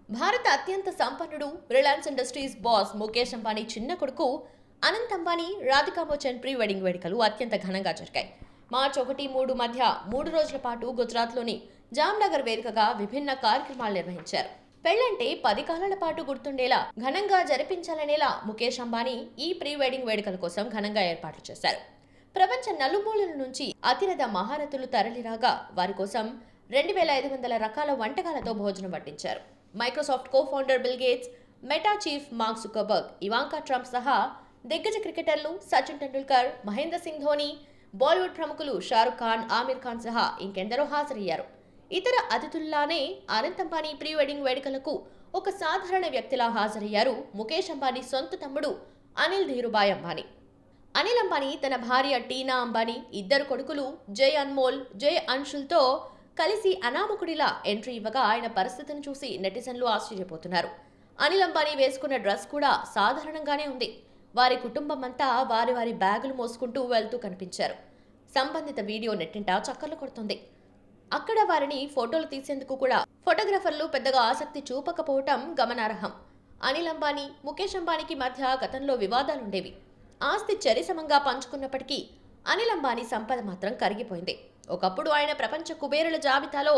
భారత అత్యంత సంపన్నుడు Reliance industries boss Mukesh Ambani చిన్న కొడుకు Anant Ambani Radhika merchant pre wedding వేడుకలు అత్యంత ఘనంగా జరిగాయి. మార్చి 1-3 మధ్య 3 రోజుల పాటు గుజరాత్లోని జామ్నగర్ వేదికగా విభిన్న కార్యక్రమాలు నిర్వహించారు. పెళ్లంటే 10 కాలాల పాటు గుర్తుండేలా ఘనంగా జరిపించాలనేలా ముఖేష్ అంబానీ ఈ ప్రీ వెడ్డింగ్ వేడుకల కోసం ఘనంగా ఏర్పాట్లు చేశారు. ప్రపంచ నలుమూలల నుంచి అతిరథ మహారథులు తరలిరాగా వారి కోసం 2500 రకాల వంటకాలతో భోజనం వడ్డించారు. Microsoft co-founder Bill Gates, Meta chief Mark Zuckerberg, Ivanka Trump సహా దిగ్గజ క్రికెటర్లు సచిన్ టెండూల్కర్, మహేంద్ర సింగ్ ధోని, బాలీవుడ్ ప్రముఖులు షారుఖ్ ఖాన్, ఆమిర్ ఖాన్ సహా ఇంకెందరో హాజరయ్యారు. ఇతర అతిథుల్లానే అనంత్ అంబానీ ప్రీ వెడ్డింగ్ వేడుకలకు ఒక సాధారణ వ్యక్తిలా హాజరయ్యారు ముఖేష్ అంబానీ సొంత తమ్ముడు అనిల్ ధీరుభాయ్ అంబానీ. అనిల్ అంబానీ తన భార్య టీనా అంబానీ, ఇద్దరు కొడుకులు జై అన్మోల్, జై అన్షుల్తో కలిసి అనామకుడిలా ఎంట్రీ ఇవ్వగా ఆయన పరిస్థితిని చూసి నెటిజన్లు ఆశ్చర్యపోతున్నారు. అనిల్ అంబానీ వేసుకున్న డ్రెస్ కూడా సాధారణంగానే ఉంది. వారి కుటుంబం అంతా వారి వారి బ్యాగులు మోసుకుంటూ వెళ్తూ కనిపించారు. సంబంధిత వీడియో నెట్టింట చక్కర్లు కొడుతుంది. అక్కడ వారిని ఫోటోలు తీసేందుకు కూడా ఫోటోగ్రాఫర్లు పెద్దగా ఆసక్తి చూపకపోవటం గమనార్హం. అనిల్ అంబానీ, ముఖేష్ అంబానీకి మధ్య గతంలో వివాదాలుండేవి. ఆస్తి చరిసమంగా పంచుకున్నప్పటికీ అనిల్ అంబానీ సంపద మాత్రం కరిగిపోయింది. ఒకప్పుడు ఆయన ప్రపంచ కుబేరుల జాబితాలో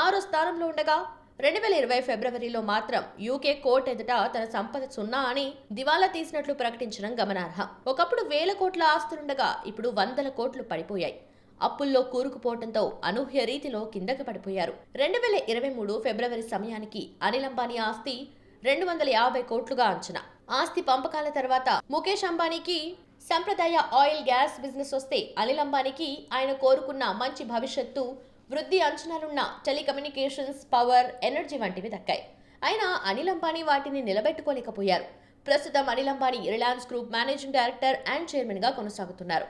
6వ స్థానంలో ఉండగా 2020 ఫిబ్రవరిలో మాత్రం యూకే కోర్టు ఎదుట తన సంపద 0 అని దివాలా తీసినట్లు ప్రకటించడం గమనార్హం. ఒకప్పుడు 1000 కోట్ల ఆస్తులుండగా ఇప్పుడు 100 కోట్లు పడిపోయాయి. అప్పుల్లో కూరుకుపోవడంతో అనూహ్య రీతిలో కిందకి పడిపోయారు. 2023 ఫిబ్రవరి సమయానికి అనిల్ అంబానీ ఆస్తి 250 కోట్లుగా అంచనా. ఆస్తి పంపకాల తర్వాత ముఖేష్ అంబానీకి సంప్రదాయ ఆయిల్ గ్యాస్ బిజినెస్ వస్తే అనిల్ అంబానీకి ఆయన కోరుకున్న మంచి భవిష్యత్తు, వృద్ధి అంచనాలున్న టెలికమ్యూనికేషన్స్, పవర్, ఎనర్జీ వంటివి దక్కాయి. అయినా అనిల్ అంబానీ వాటిని నిలబెట్టుకోలేకపోయారు. ప్రస్తుతం Anil Ambani Reliance group managing director and chairman గా కొనసాగుతున్నారు.